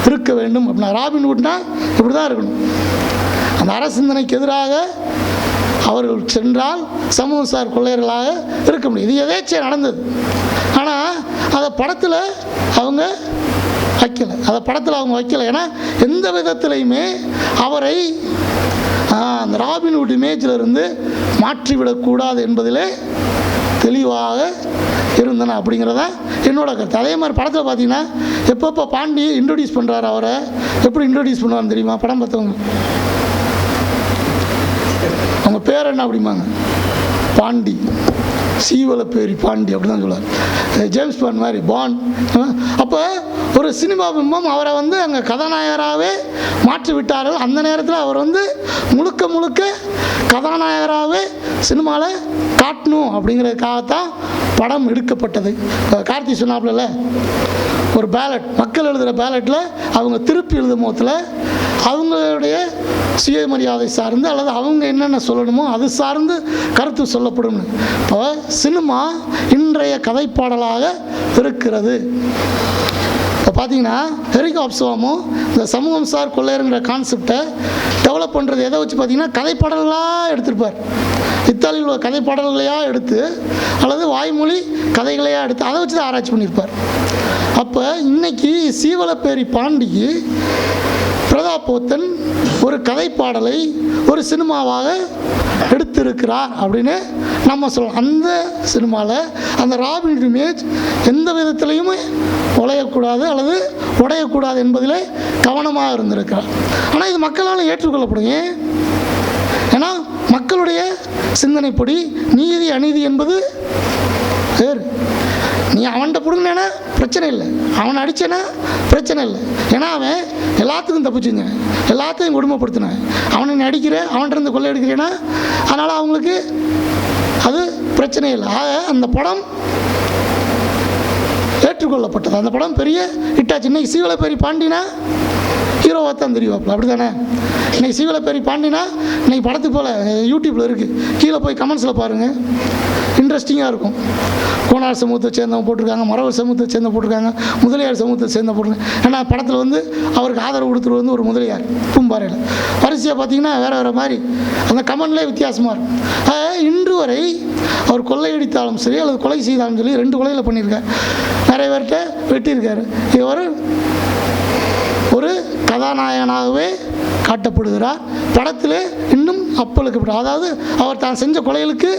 இருக்க வேண்டும் அப்படின்னா ராபின்ஹுட்னா இப்படி தான் இருக்கணும். அந்த அரசிந்தனைக்கு எதிராக அவர்கள் சென்றால் சமூக சார் கொள்ளையர்களாக இருக்க முடியும். இது எதேச்சையாக நடந்தது. ஆனால் அதை படத்தில் அவங்க வைக்கலை. ஏன்னா எந்த விதத்திலையுமே அவரை அந்த ராபின்ஹுட் இமேஜில் இருந்து மாற்றிவிடக்கூடாது என்பதிலே தெளிவாக இருந்தன அப்படிங்கிறத என்னோட கருத்து. அதே மாதிரி படத்தில் பார்த்தீங்கன்னா எப்பப்போ பாண்டி இன்ட்ரடியூஸ் பண்ணுறாரு, அவரை எப்படி இன்ட்ரடியூஸ் பண்ணுவான்னு தெரியுமா? படம் பார்த்தவங்க அவங்க பேர் என்ன அப்படிம்பாங்க? பாண்டி, சீவலப்பேரி பாண்டி அப்படி தான் சொல்லுவார். ஜேம்ஸ் பாண்ட் மாதிரி பாண்ட். அப்போ ஒரு சினிமா பிம்பம் அவரை வந்து அங்கே கதாநாயகராகவே மாற்றி விட்டார்கள். அந்த நேரத்தில் அவர் வந்து முழுக்க கதாநாயகராகவே சினிமாவில் காட்டணும் அப்படிங்கிறதுக்காகத்தான் படம் எடுக்கப்பட்டது. கார்த்தி சொன்னாப்புல ஒரு பேலட், மக்கள் எழுதுகிற பேலட்டில் அவங்க திருப்பி எழுதும் போதில் அவங்களுடைய சுயமரியாதை சார்ந்து அல்லது அவங்க என்னென்ன சொல்லணுமோ அது சார்ந்து கருத்து சொல்லப்படும். இப்போ சினிமா இன்றைய கதைப்பாடலாக இருக்கிறது. இப்போ பார்த்தீங்கன்னா எரிக் ஹாப்ஸ்பாமும் இந்த சமூகம் சார் கொள்ளையருங்கிற கான்செப்டை டெவலப் பண்ணுறது எதை வச்சு பார்த்தீங்கன்னா கதைப்பாடலாக எடுத்திருப்பார். இத்தாலியில் உள்ள கதைப்பாடல்களையாக எடுத்து அல்லது வாய்மொழி கதைகளையாக எடுத்து அதை வச்சு தான் ஆராய்ச்சி பண்ணியிருப்பார். அப்போ இன்னைக்கு சீவலப்பேரி பாண்டிக்கு பிரதாபோத்தன் ஒரு கதைப்பாடலை ஒரு சினிமாவாக எடுத்திருக்கிறார் அப்படின்னு நம்ம சொல்லலாம். அந்த சினிமாவில் அந்த ராபின்ஹுட் இமேஜ் எந்த விதத்திலையுமே உழையக்கூடாது அல்லது உடையக்கூடாது என்பதிலே கவனமாக இருந்திருக்கிறார். ஆனால் இது மக்களால் ஏற்றுக்கொள்ளப்படும். ஏன்? ஏன்னா மக்களுடைய சிந்தனைப்படி நீதி அநீதி என்பது வேறு. நீ அவன்கிட்ட பிடுங்கினா பிரச்சனை இல்லை, அவனை அடித்தேன்னா பிரச்சனை இல்லை. ஏன்னா அவன் எல்லாத்துக்கும் தப்பிச்சுங்க, எல்லாத்தையும் கொடுமைப்படுத்தினேன். அவனை நீ அடிக்கிற, அவன்கிட்ட இருந்து கொள்ளை எடுக்கிறேன்னா அதனால் அவங்களுக்கு அது பிரச்சனை இல்லை. ஆக அந்த படம் ஏற்றுக்கொள்ளப்பட்டது. அந்த படம் பெரிய ஹிட்டாச்சு. இன்னைக்கு சீவலப்பேரி பாண்டினா ஹீரோவாக தான் தெரியுவாப்பில், அப்படி தானே? இன்றைக்கி சீவலப்பேரி பாண்டினா இன்றைக்கி படத்துக்கு போல் யூடியூப்பில் இருக்குது, கீழே போய் கமெண்ட்ஸில் பாருங்கள், இன்ட்ரெஸ்டிங்காக இருக்கும். கோனார் சமூகத்தை சேர்ந்தவங்க போட்டிருக்காங்க, மறவர் சமூகத்தை சேர்ந்த போட்டிருக்காங்க, முதலியார் சமூகத்தை சேர்ந்த போட்டிருக்காங்க. ஏன்னா படத்தில் வந்து அவருக்கு ஆதரவு கொடுத்துட்டு வந்து ஒரு முதலியார் பூம்பாறையில் வரிசையாக பார்த்தீங்கன்னா வேறு மாதிரி அந்த கமெண்ட்லேயே வித்தியாசமாக இருக்கும். இன்று வரை அவர் கொள்ளையடித்தாலும் சரி அல்லது கொலை செய்தாலும் சொல்லி 2 கொலையில் பண்ணியிருக்கார், நிறைய பேர்கிட்ட வெட்டியிருக்காரு. இவர் ஒரு கதாநாயகனாகவே காட்டப்படுகிறார். படத்தில் இன்னும் அப்பளுக்கு, அதாவது அவர் தான் செஞ்ச கொலைகளுக்கு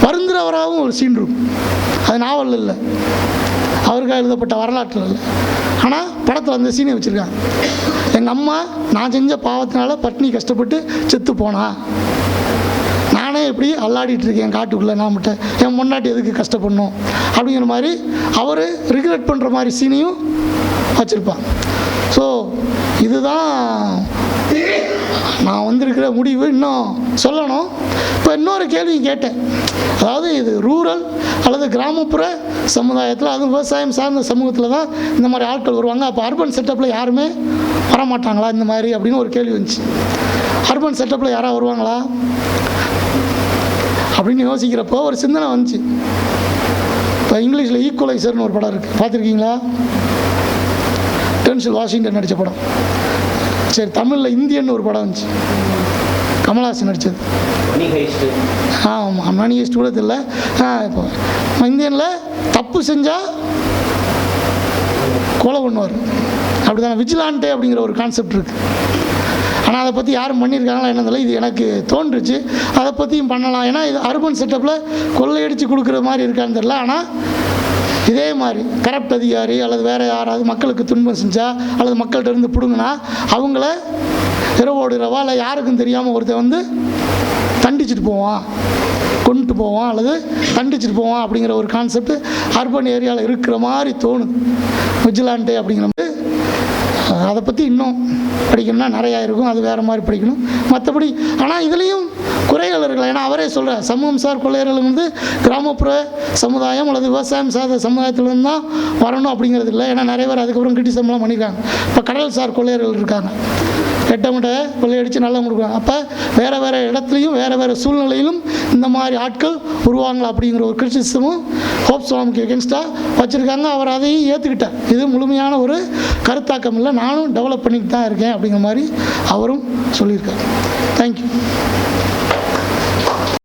வருந்துறவராகவும் ஒரு சீன் இருக்கும். அது நாவல் இல்லை, அவருக்காக எழுதப்பட்ட வரலாற்றில் இல்லை. ஆனால் படத்தில் அந்த சீனை வச்சுருக்காங்க. எங்கள் அம்மா நான் செஞ்ச பாவத்தினால பட்னி கஷ்டப்பட்டு செத்து போனா, நானே எப்படி அல்லாடிட்டு இருக்கேன் காட்டுக்குள்ளே, நான் மட்டும் என் முன்னாடி எதுக்கு கஷ்டப்படணும் அப்படிங்கிற மாதிரி அவர் ரிக்ரெட் பண்ணுற மாதிரி சீனையும் வச்சுருப்பான். ஸோ இதுதான் நான் வந்திருக்கிற முடிவு. இன்னும் சொல்லணும். இப்போ இன்னொரு கேள்வி கேட்டேன், அதாவது இது ரூரல் அல்லது கிராமப்புற சமுதாயத்தில், அது விவசாயம் சார்ந்த சமூகத்தில் தான் இந்த மாதிரி ஆட்கள் வருவாங்க. அப்போ அர்பன் செட்டப்பில் யாருமே வரமாட்டாங்களா இந்த மாதிரி அப்படின்னு ஒரு கேள்வி வந்துச்சு. அர்பன் செட்டப்பில் யாராவது வருவாங்களா அப்படின்னு யோசிக்கிறப்போ ஒரு சிந்தனை வந்துச்சு. இப்போ இங்கிலீஷில் ஈக்குவலைசர்னு ஒரு படம் இருக்குது, பார்த்துருக்கீங்களா? டென்சில் வாஷிங்டன் நடித்த படம். சரி, தமிழில் இந்தியன்னு ஒரு படம் வந்துச்சு, கமல்ஹாசன் நடித்தது. ஆமாம், மணி ஹெஸ்ட் கூட தெரியல. இப்போ இந்தியனில் தப்பு செஞ்சால் கொலை பண்ணுவார், அப்படி தானே? விஜிலான்டே அப்படிங்கிற ஒரு கான்செப்ட் இருக்குது. ஆனால் அதை பற்றி யாரும் பண்ணியிருக்காங்களா என்னதில்லை, இது எனக்கு தோன்றுச்சு. அதை பற்றியும் பண்ணலாம். ஏன்னா இது அர்பன் செட்டப்பில் கொள்ளையடித்து கொடுக்குற மாதிரி இருக்கான்னு தெரியல. ஆனால் இதே மாதிரி கரப்ட் அதிகாரி அல்லது வேறு யாராவது மக்களுக்கு துன்பம் செஞ்சால் அல்லது மக்கள்கிட்ட இருந்து பிடுங்கினா அவங்கள இரவோடு இரவா இல்லை யாருக்கும் தெரியாமல் ஒருத்தர் வந்து தண்டிச்சுட்டு போவான், கொண்டுட்டு போவான் அல்லது தண்டிச்சுட்டு போவான் அப்படிங்கிற ஒரு கான்செப்ட் அர்பன் ஏரியாவில் இருக்கிற மாதிரி தோணுது. விஜிலாண்டே அப்படிங்கிற மாதிரி அதை பற்றி இன்னும் படிக்கணும்னா நிறையா இருக்கும், அது வேறு மாதிரி படிக்கணும். மற்றபடி ஆனால் இதுலேயும் குறைகள் இருக்கலாம். ஏன்னா அவரே சொல்கிறார், சமூகம் சார் கொள்ளையர்கள் வந்து கிராமப்புற சமுதாயம் அல்லது விவசாயம் சார்ந்த சமுதாயத்திலேருந்து தான் வரணும் அப்படிங்கிறது இல்லை. ஏன்னா நிறைய பேர் அதுக்கப்புறம் கிரிட்டிசம்லாம் பண்ணியிருக்காங்க. இப்போ கடல் சார் கொள்ளையர்கள் இருக்காங்க, கெட்டவங்கிட்ட கொள்ளையடித்து நல்லா கொடுக்குறாங்க. அப்போ வேறு வேறு இடத்துலையும் வேறு வேறு சூழ்நிலையிலும் இந்த மாதிரி ஆட்கள் உருவாங்கலாம் அப்படிங்கிற ஒரு கிரிட்டிசிசமும் ஹோப்ஸ்வாமுக்கு எகென்ஸ்டாக வச்சுருக்காங்க. அவர் அதையும் ஏற்றுக்கிட்டார். இது முழுமையான ஒரு கருத்தாக்கம் இல்லை, நானும் டெவலப் பண்ணிட்டு தான் இருக்கேன் அப்படிங்கிற மாதிரி அவரும் சொல்லியிருக்கார். தேங்க்யூ.